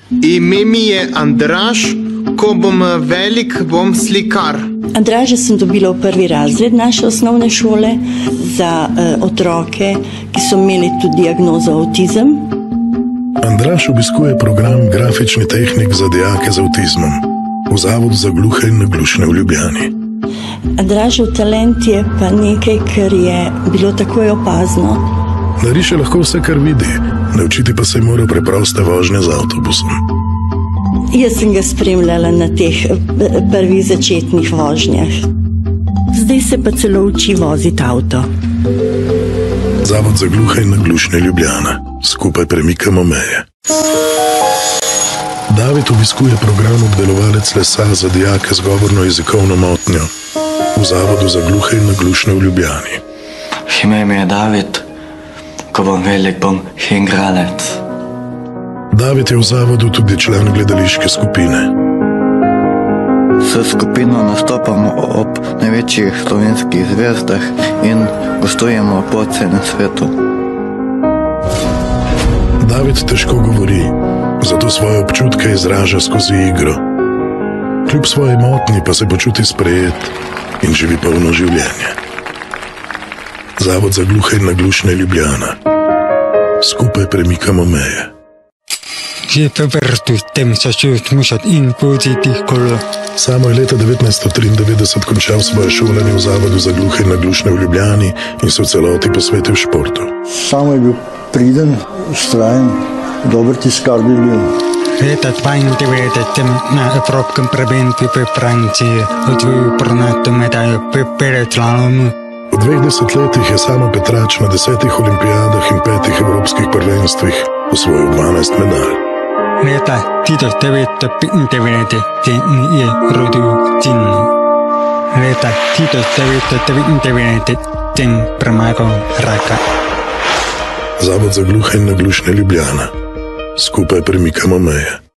Ime mi je Andraž, ko bom velik, bom slikar. Andraža sem dobila v 1. razred naše osnovne šole za otroke, ki so imeli tudi diagnozo avtizem. Andraž obiskuje program grafični tehnik za dijake z avtizmom v Zavodu za gluhe in naglušne v Ljubljani. Andražev talent je pa nekaj, kar je bilo takoj opazno. Nariše lahko vse, kar vidi, naučiti pa se je moral preproste vožnje z avtobusom. Jaz sem ga spremljala na teh prvih začetnih vožnjah. Zdaj se pa celo uči voziti avto. Zavod za gluhe in naglušne Ljubljana. Skupaj premikamo meje. David obiskuje program obdelovalec lesa za dijake z govorno-jezikovno motnjo v Zavodu za gluhe in naglušne v Ljubljani. Ime mi je David, ko bom velik, bom igralec. David je v zavodu tudi član gledališke skupine. S skupino nastopamo ob največjih slovenskih zvezdah in gostujemo po celem svetu. David težko govori, zato svoje občutke izraža skozi igro. Kljub svoji motnji pa se počuti sprejet in živi polno življenje. Zavod za gluhe in naglušne Ljubljana. Skupaj premikamo meje. Samo je leta 1993 končal svoje šolanje v Zavodu za gluhe in naglušne v Ljubljani in se v celoti posvetil športu. Samo je bil priden, vztrajen, dober tiskar bi bil. Leta 92 sem na evropskem prvenstvu v Franciji osvojil bronasto medaljo v veleslalomu. V 2 desetletjih je Samo Petrač na 10 olimpijadah in 5 evropskih prvenstvih osvojil 12 medalj. Leta 1995 se mi je rodil sin. Leta 1999 sem premagal raka. Zavod za gluhe in naglušne Ljubljana. Skupaj premikamo meje.